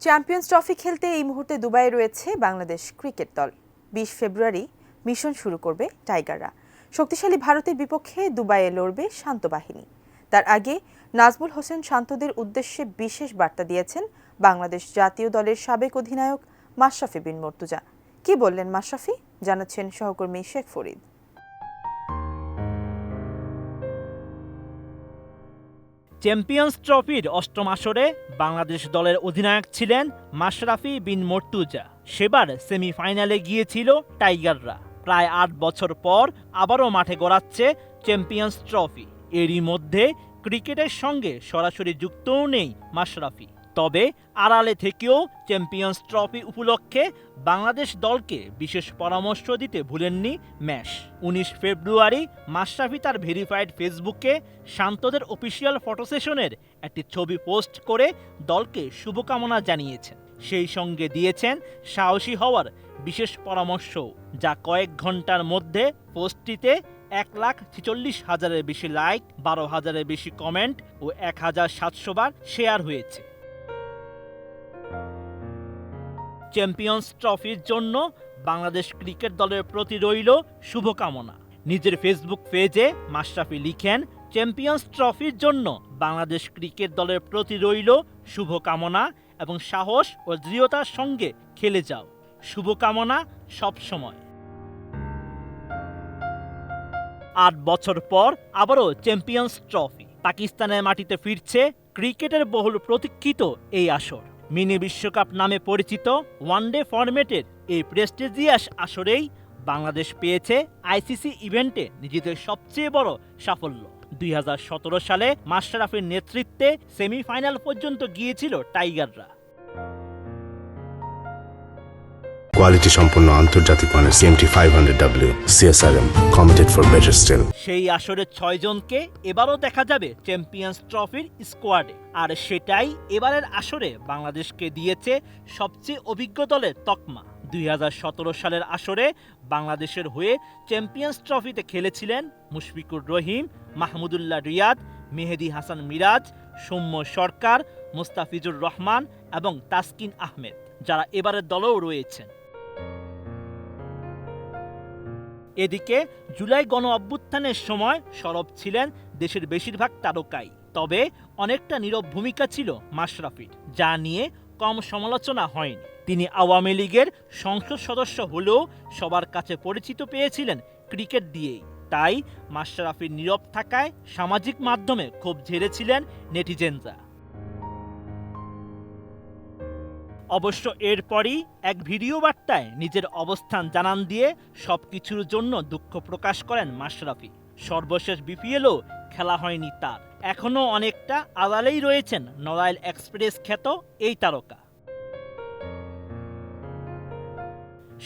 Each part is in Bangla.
চ্যাম্পিয়ন্স ট্রফি খেলতে এই মুহূর্তে দুবাইয়ে রয়েছে বাংলাদেশ ক্রিকেট দল। ২০ ফেব্রুয়ারি মিশন শুরু করবে টাইগাররা। শক্তিশালী ভারতের বিপক্ষে দুবাইয়ে লড়বে শান্ত বাহিনী। তার আগে নাজমুল হোসেন শান্তদের উদ্দেশ্যে বিশেষ বার্তা দিয়েছেন বাংলাদেশ জাতীয় দলের সাবেক অধিনায়ক মাশরাফি বিন মর্তুজা। কি বললেন মাশরাফি, জানাচ্ছেন সহকর্মী শেখ ফরিদ। চ্যাম্পিয়ন্স ট্রফির অষ্টম আসরে বাংলাদেশ দলের অধিনায়ক ছিলেন মাশরাফি বিন মর্তুজা। সেবার সেমিফাইনালে গিয়েছিল টাইগাররা। প্রায় ৮ বছর পর আবারও মাঠে গড়াচ্ছে চ্যাম্পিয়ন্স ট্রফি। এরই মধ্যে ক্রিকেটের সঙ্গে সরাসরি যুক্তও নেই মাশরাফি। তবে আড়ালে থেকেও চ্যাম্পিয়ন্স ট্রফি উপলক্ষে বাংলাদেশ দলকে বিশেষ পরামর্শ দিতে ভুলেননি ম্যাশ। ১৯ ফেব্রুয়ারি মাশরাফি তার ভেরিফাইড ফেসবুকে শান্তদের অফিসিয়াল ফটো সেশনের একটি ছবি পোস্ট করে দলকে শুভকামনা জানিয়েছেন। সেই সঙ্গে দিয়েছেন সাহসী হওয়ার বিশেষ পরামর্শ, যা কয়েক ঘন্টার মধ্যে পোস্টটিতে ১,৪৬,০০০-এর বেশি লাইক, ১২,০০০-এর বেশি কমেন্ট ও ১,৭০০ বার শেয়ার হয়েছে। চ্যাম্পিয়ন্স ট্রফির জন্য বাংলাদেশ ক্রিকেট দলের প্রতি রইল শুভকামনা। নিজের ফেসবুক পেজে মাশরাফি লিখেন, চ্যাম্পিয়ন্স ট্রফির জন্য বাংলাদেশ ক্রিকেট দলের প্রতি রইল শুভকামনা এবং সাহস ও দৃঢ়তার সঙ্গে খেলে যাও। শুভকামনা সবসময়। ৮ বছর পর আবারও চ্যাম্পিয়ন্স ট্রফি। পাকিস্তানের মাটিতে ফিরছে ক্রিকেটের বহুল প্রতীক্ষিত এই আসর। মিনি বিশ্বকাপ নামে পরিচিত ওয়ানডে ফরম্যাটের এই প্রেস্টিজিয়াস আসরেই বাংলাদেশ পেয়েছে আইসিসি ইভেন্টে নিজেদের সবচেয়ে বড় সাফল্য। ২০১৭ সালে মাশরাফির নেতৃত্বে সেমিফাইনাল পর্যন্ত গিয়েছিল টাইগাররা। কোয়ালিটি সম্পন্ন আন্তর্জাতিক মানের CMT 500W CSRM committed for better still. সেই আসরে ৬ জনকে এবারও দেখা যাবে চ্যাম্পিয়ন্স ট্রফির স্কোয়াডে। আর সেটাই এবারের আসরে বাংলাদেশকে দিয়েছে সবচেয়ে অভিজ্ঞ দলের তকমা। ২০১৭ সালের আসরে বাংলাদেশের হয়ে চ্যাম্পিয়ন্স ট্রফিতে খেলেছিলেন মুশফিকুর রহিম, মাহমুদুল্লাহ রিয়াদ, মেহেদী হাসান মিরাজ, সৌম্য সরকার, মুস্তাফিজুর রহমান এবং তাসকিন আহমেদ, যারা এবারের দলেও রয়েছেন। এদিকে জুলাই গণ অভ্যুত্থানের সময় সরব ছিলেন দেশের বেশিরভাগ তারকাই। তবে অনেকটা নীরব ভূমিকা ছিল মাশরাফির, যা নিয়ে কম সমালোচনা হয়নি। তিনি আওয়ামী লীগের সংসদ সদস্য হলেও সবার কাছে পরিচিত পেয়েছিলেন ক্রিকেট দিয়েই। তাই মাশরাফির নীরব থাকায় সামাজিক মাধ্যমে ক্ষোভ ঝেড়েছিলেন নেটিজেনরা। অবশ্য এরপরই এক ভিডিও বার্তায় নিজের অবস্থান জানান দিয়ে সবকিছুর জন্য দুঃখ প্রকাশ করেন মাশরাফি। সর্বশেষ বিপিএলও খেলা হয়নি তার। এখনও অনেকটা আড়ালেই রয়েছেন নড়াইল এক্সপ্রেস খ্যাত এই তারকা।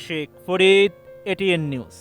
Sheikh Farid, ATN news.